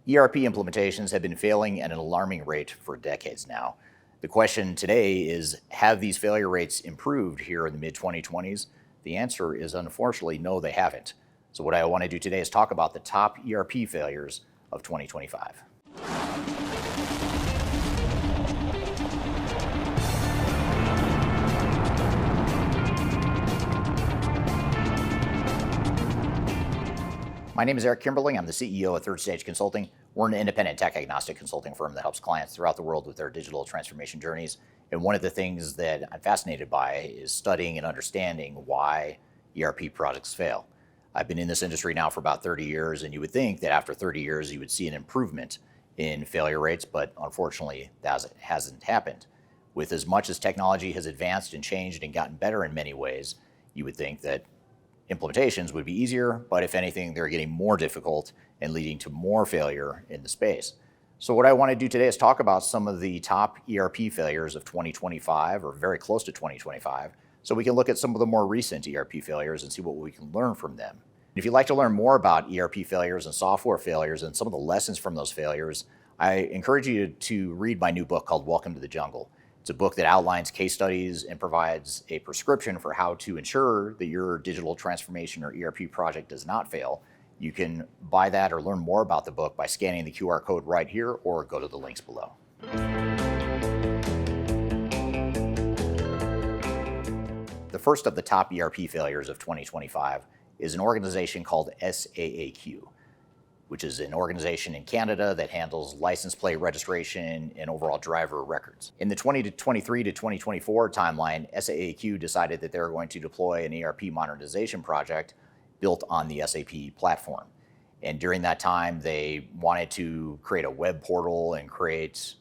ERP implementations have been failing at an alarming rate for decades now. The question today is, have these failure rates improved here in the mid-2020s? The answer is unfortunately no, they haven't. So what I want to do today is talk about the top ERP failures of 2025. My name is Eric Kimberling. I'm the CEO of Third Stage Consulting. We're an independent tech-agnostic consulting firm that helps clients throughout the world with their digital transformation journeys. And one of the things that I'm fascinated by is studying and understanding why ERP projects fail. I've been in this industry now for about 30 years, and you would think that after 30 years you would see an improvement in failure rates, but unfortunately that hasn't happened. With as much as technology has advanced and changed and gotten better in many ways, you would think that implementations would be easier, but if anything, they're getting more difficult and leading to more failure in the space. So what I want to do today is talk about some of the top ERP failures of 2025, or very close to 2025, so we can look at some of the more recent ERP failures and see what we can learn from them. If you'd like to learn more about ERP failures and software failures and some of the lessons from those failures, I encourage you to read my new book called Welcome to the Jungle. It's a book that outlines case studies and provides a prescription for how to ensure that your digital transformation or ERP project does not fail. You can buy that or learn more about the book by scanning the QR code right here or go to the links below. The first of the top ERP failures of 2025 is an organization called SAAQ, which is an organization in Canada that handles license plate registration and overall driver records. In the 2023 to 2024 timeline, SAAQ decided that they were going to deploy an ERP modernization project built on the SAP platform. And during that time, they wanted to create a web portal and create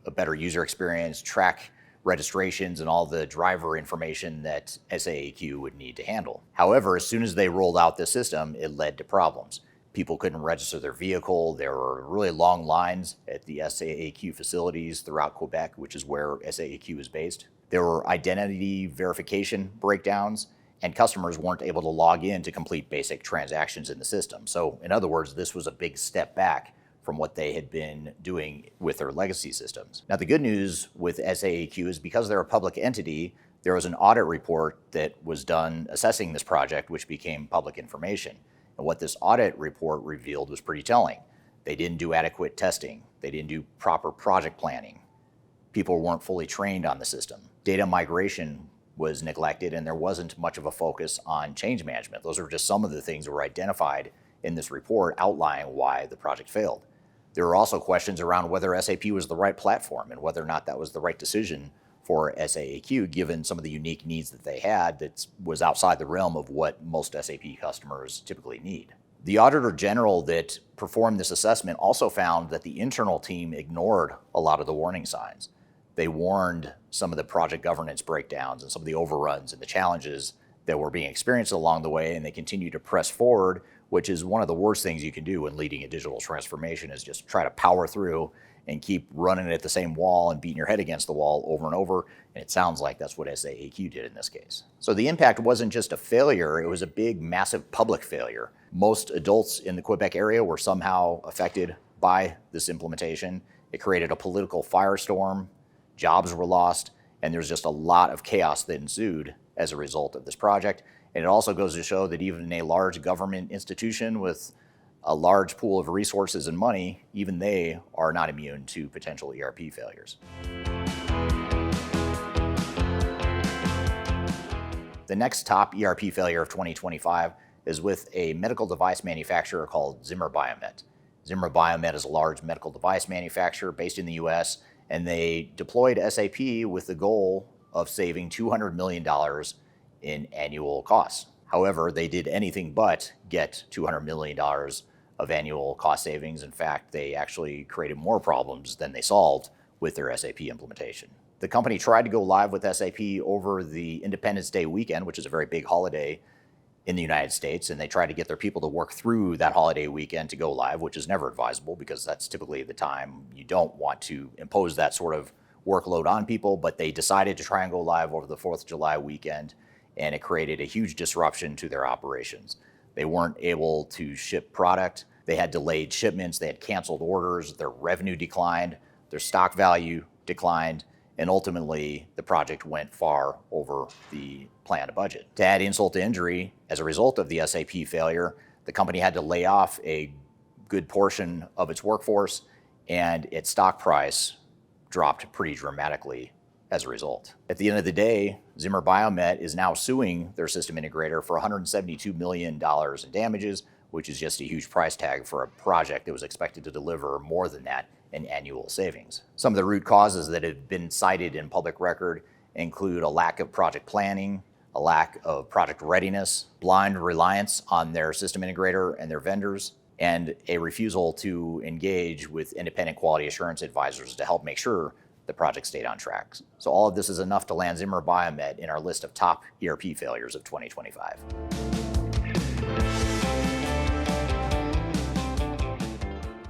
a better user experience, track registrations and all the driver information that SAAQ would need to handle. However, as soon as they rolled out the system, it led to problems. People couldn't register their vehicle. There were really long lines at the SAAQ facilities throughout Quebec, which is where SAAQ is based. There were identity verification breakdowns, and customers weren't able to log in to complete basic transactions in the system. So in other words, this was a big step back from what they had been doing with their legacy systems. Now, the good news with SAAQ is because they're a public entity, there was an audit report that was done assessing this project, which became public information. And what this audit report revealed was pretty telling. They didn't do adequate testing. They didn't do proper project planning. People weren't fully trained on the system. Data migration was neglected, and there wasn't much of a focus on change management. Those are just some of the things that were identified in this report outlining why the project failed. There were also questions around whether SAP was the right platform and whether or not that was the right decision for SAAQ, given some of the unique needs that they had that was outside the realm of what most SAP customers typically need. The Auditor General that performed this assessment also found that the internal team ignored a lot of the warning signs. They warned some of the project governance breakdowns and some of the overruns and the challenges that were being experienced along the way, and they continue to press forward, which is one of the worst things you can do when leading a digital transformation, is just try to power through and keep running at the same wall and beating your head against the wall over and over. And it sounds like that's what SAAQ did in this case. So the impact wasn't just a failure, it was a big, massive public failure. Most adults in the Quebec area were somehow affected by this implementation. It created a political firestorm, jobs were lost, and there's just a lot of chaos that ensued as a result of this project. And it also goes to show that even in a large government institution with a large pool of resources and money, even they are not immune to potential ERP failures. The next top ERP failure of 2025 is with a medical device manufacturer called Zimmer Biomet. Zimmer Biomet is a large medical device manufacturer based in the US, and they deployed SAP with the goal of saving $200 million in annual costs. However, they did anything but get $200 million of annual cost savings. In fact, they actually created more problems than they solved with their SAP implementation. The company tried to go live with SAP over the Independence Day weekend, which is a very big holiday in the United States, and they tried to get their people to work through that holiday weekend to go live, which is never advisable because that's typically the time you don't want to impose that sort of workload on people, but they decided to try and go live over the 4th of July weekend, and it created a huge disruption to their operations. They weren't able to ship product. They had delayed shipments, they had canceled orders, their revenue declined, their stock value declined, and ultimately the project went far over the planned budget. To add insult to injury, as a result of the SAP failure, the company had to lay off a good portion of its workforce, and its stock price dropped pretty dramatically as a result. At the end of the day, Zimmer Biomet is now suing their system integrator for $172 million in damages, which is just a huge price tag for a project that was expected to deliver more than that in annual savings. Some of the root causes that have been cited in public record include a lack of project planning, a lack of project readiness, blind reliance on their system integrator and their vendors, and a refusal to engage with independent quality assurance advisors to help make sure the project stayed on track. So all of this is enough to land Zimmer Biomet in our list of top ERP failures of 2025.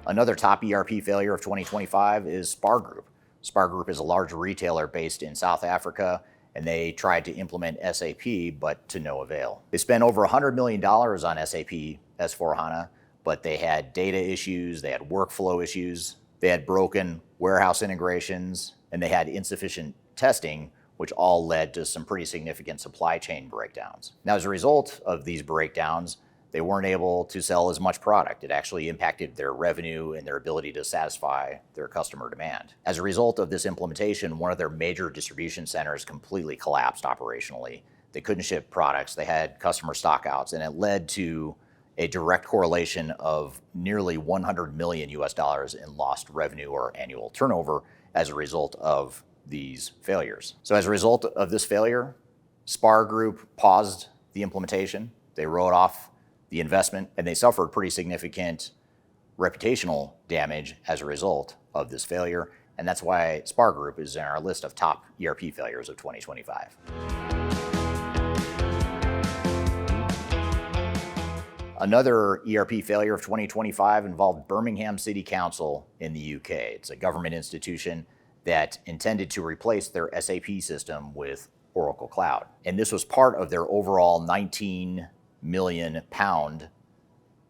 Another top ERP failure of 2025 is SPAR Group. SPAR Group is a large retailer based in South Africa, and they tried to implement SAP, but to no avail. They spent over $100 million on SAP S/4HANA, but they had data issues, they had workflow issues, they had broken warehouse integrations, and they had insufficient testing, which all led to some pretty significant supply chain breakdowns. Now, as a result of these breakdowns, they weren't able to sell as much product. It actually impacted their revenue and their ability to satisfy their customer demand. As a result of this implementation, one of their major distribution centers completely collapsed operationally. They couldn't ship products, they had customer stockouts, and it led to a direct correlation of nearly $100 million in lost revenue or annual turnover as a result of these failures. So as a result of this failure, SPAR Group paused the implementation, they wrote off the investment, and they suffered pretty significant reputational damage as a result of this failure, and that's why SPAR Group is in our list of top ERP failures of 2025. Another ERP failure of 2025 involved Birmingham City Council in the UK. It's a government institution that intended to replace their SAP system with Oracle Cloud. And this was part of their overall £19 million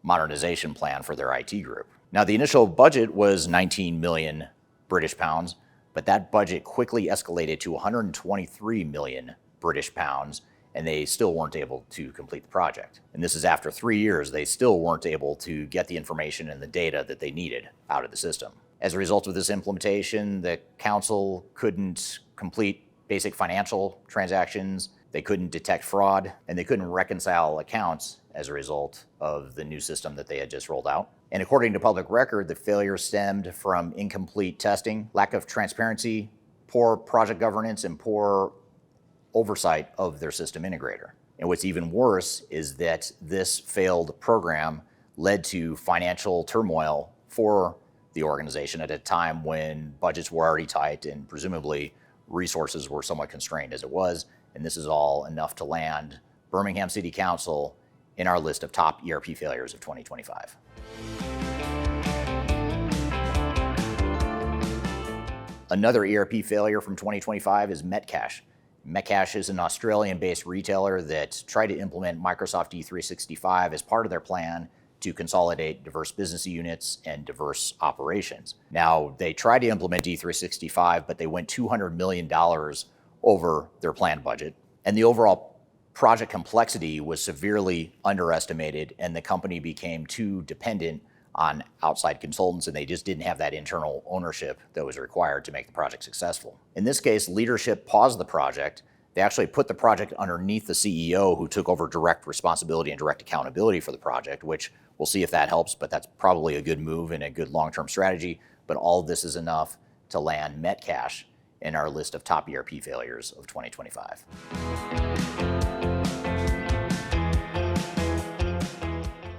modernization plan for their IT group. Now, the initial budget was 19 million British pounds, but that budget quickly escalated to 123 million British pounds, and they still weren't able to complete the project. And this is after 3 years, they still weren't able to get the information and the data that they needed out of the system. As a result of this implementation, the council couldn't complete basic financial transactions, they couldn't detect fraud, and they couldn't reconcile accounts as a result of the new system that they had just rolled out. And according to public record, the failure stemmed from incomplete testing, lack of transparency, poor project governance, and poor oversight of their system integrator. And what's even worse is that this failed program led to financial turmoil for the organization at a time when budgets were already tight and presumably resources were somewhat constrained as it was. And this is all enough to land Birmingham City Council in our list of top ERP failures of 2025. Another ERP failure from 2025 is Metcash. Metcash is an Australian-based retailer that tried to implement Microsoft D365 as part of their plan to consolidate diverse business units and diverse operations. Now, they tried to implement D365, but they went $200 million over their planned budget, and the overall project complexity was severely underestimated, and the company became too dependent on outside consultants, and they just didn't have that internal ownership that was required to make the project successful. In this case, leadership paused the project. They actually put the project underneath the CEO, who took over direct responsibility and direct accountability for the project, which we'll see if that helps, but that's probably a good move and a good long-term strategy. But all of this is enough to land Metcash in our list of top ERP failures of 2025.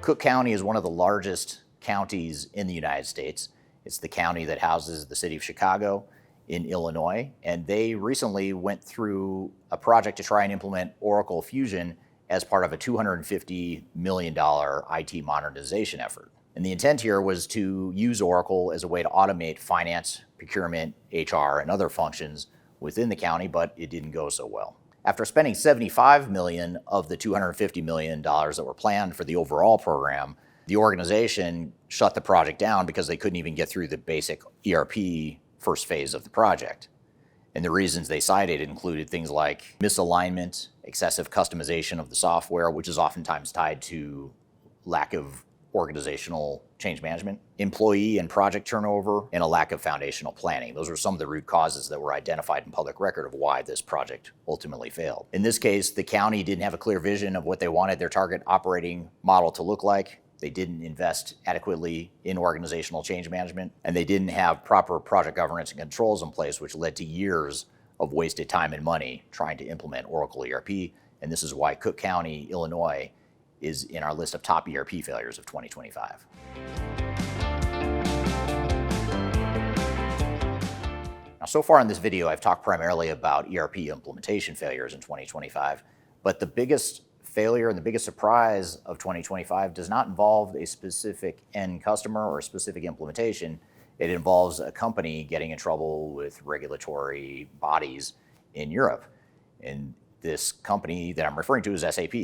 Cook County is one of the largest counties in the United States. It's the county that houses the city of Chicago in Illinois, and they recently went through a project to try and implement Oracle Fusion as part of a $250 million IT modernization effort. And the intent here was to use Oracle as a way to automate finance, procurement, HR, and other functions within the county, but it didn't go so well. After spending $75 million of the $250 million that were planned for the overall program, The organization shut the project down because they couldn't even get through the basic ERP first phase of the project. And the reasons they cited included things like misalignment, excessive customization of the software, which is oftentimes tied to lack of organizational change management, employee and project turnover, and a lack of foundational planning. Those were some of the root causes that were identified in public record of why this project ultimately failed. In this case, the county didn't have a clear vision of what they wanted their target operating model to look like. They didn't invest adequately in organizational change management, and they didn't have proper project governance and controls in place, which led to years of wasted time and money trying to implement Oracle ERP. And this is why Cook County, Illinois, is in our list of top ERP failures of 2025. Now, so far in this video, I've talked primarily about ERP implementation failures in 2025, but the biggest failure and the biggest surprise of 2025 does not involve a specific end customer or a specific implementation. It involves a company getting in trouble with regulatory bodies in Europe. And this company that I'm referring to is SAP.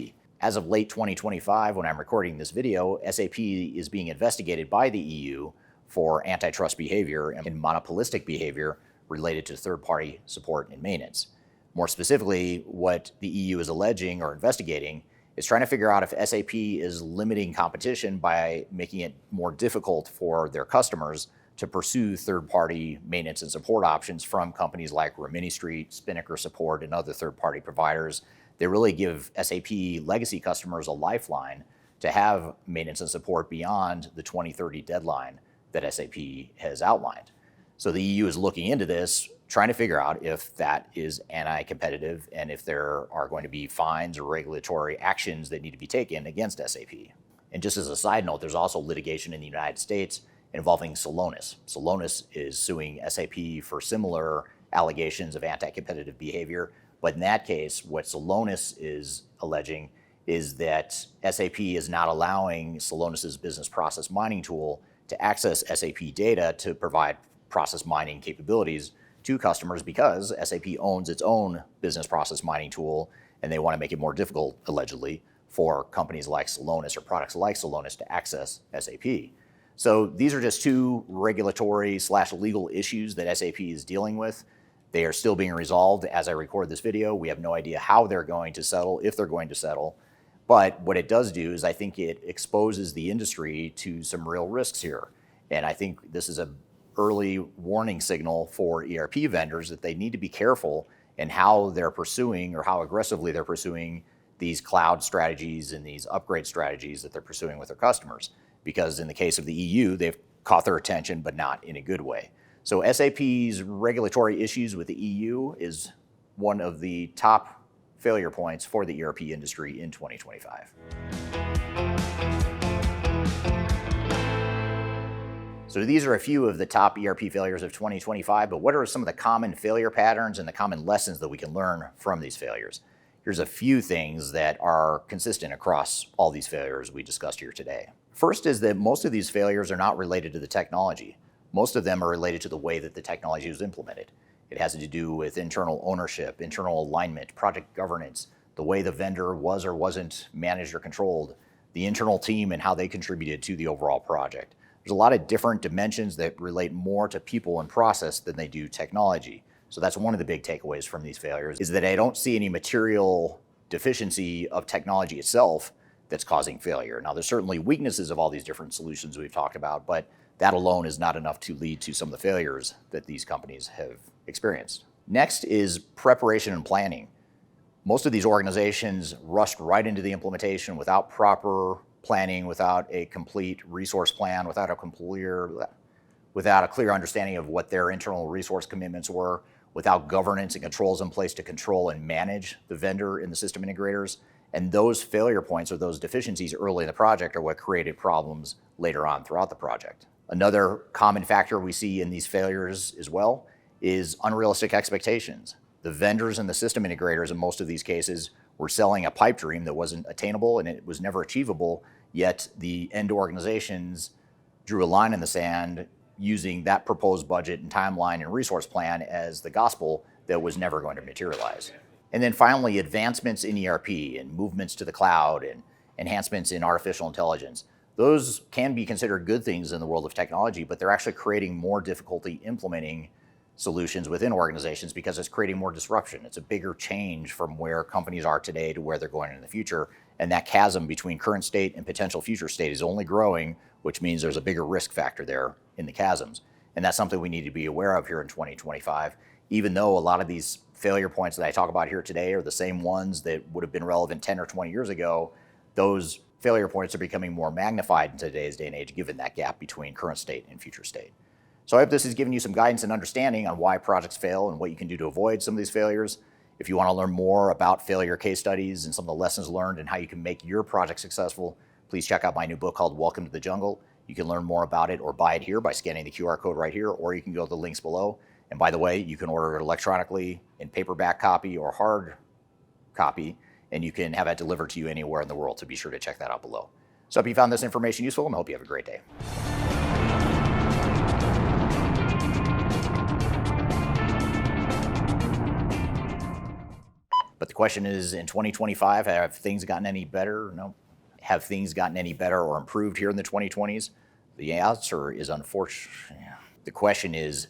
As of late 2025, when I'm recording this video, SAP is being investigated by the EU for antitrust behavior and monopolistic behavior related to third-party support and maintenance. More specifically, what the EU is alleging or investigating is trying to figure out if SAP is limiting competition by making it more difficult for their customers to pursue third-party maintenance and support options from companies like Rimini Street, Spinnaker Support, and other third-party providers. They really give SAP legacy customers a lifeline to have maintenance and support beyond the 2030 deadline that SAP has outlined. So the EU is looking into this, trying to figure out if that is anti-competitive and if there are going to be fines or regulatory actions that need to be taken against SAP. And just as a side note, there's also litigation in the United States involving Celonis. Celonis is suing SAP for similar allegations of anti-competitive behavior. But in that case, what Celonis is alleging is that SAP is not allowing Celonis's business process mining tool to access SAP data to provide process mining capabilities to customers because SAP owns its own business process mining tool, and they want to make it more difficult, allegedly, for companies like Celonis or products like Celonis to access SAP. So these are just two regulatory/legal issues that SAP is dealing with. They are still being resolved as I record this video. We have no idea how they're going to settle, if they're going to settle. But what it does do is I think it exposes the industry to some real risks here. And I think this is an early warning signal for ERP vendors that they need to be careful in how they're pursuing or how aggressively they're pursuing these cloud strategies and these upgrade strategies that they're pursuing with their customers. Because in the case of the EU, they've caught their attention, but not in a good way. So SAP's regulatory issues with the EU is one of the top failure points for the ERP industry in 2025. So these are a few of the top ERP failures of 2025, but what are some of the common failure patterns and the common lessons that we can learn from these failures? Here's a few things that are consistent across all these failures we discussed here today. First is that most of these failures are not related to the technology. Most of them are related to the way that the technology was implemented. It has to do with internal ownership, internal alignment, project governance, the way the vendor was or wasn't managed or controlled, the internal team and how they contributed to the overall project. There's a lot of different dimensions that relate more to people and process than they do technology. So that's one of the big takeaways from these failures, is that I don't see any material deficiency of technology itself that's causing failure. Now, there's certainly weaknesses of all these different solutions we've talked about, but that alone is not enough to lead to some of the failures that these companies have experienced. Next is preparation and planning. Most of these organizations rushed right into the implementation without proper planning, without a complete resource plan, without a clear understanding of what their internal resource commitments were, without governance and controls in place to control and manage the vendor and the system integrators. And those failure points or those deficiencies early in the project are what created problems later on throughout the project. Another common factor we see in these failures as well is unrealistic expectations. The vendors and the system integrators in most of these cases were selling a pipe dream that wasn't attainable and it was never achievable, yet the end organizations drew a line in the sand using that proposed budget and timeline and resource plan as the gospel that was never going to materialize. And then finally, advancements in ERP and movements to the cloud and enhancements in artificial intelligence. Those can be considered good things in the world of technology, but they're actually creating more difficulty implementing solutions within organizations because it's creating more disruption. It's a bigger change from where companies are today to where they're going in the future. And that chasm between current state and potential future state is only growing, which means there's a bigger risk factor there in the chasms. And that's something we need to be aware of here in 2025, even though a lot of these failure points that I talk about here today are the same ones that would have been relevant 10 or 20 years ago. Those failure points are becoming more magnified in today's day and age, given that gap between current state and future state. So I hope this has given you some guidance and understanding on why projects fail and what you can do to avoid some of these failures. If you want to learn more about failure case studies and some of the lessons learned and how you can make your project successful, please check out my new book called Welcome to the Jungle. You can learn more about it or buy it here by scanning the QR code right here, or you can go to the links below. And by the way, you can order it electronically in paperback copy or hard copy, and you can have it delivered to you anywhere in the world. So be sure to check that out below. So I hope you found this information useful, and I hope you have a great day. But the question is, in 2025, have things gotten any better? No. Have things gotten any better or improved here in the 2020s? The answer is unfortunate. The question is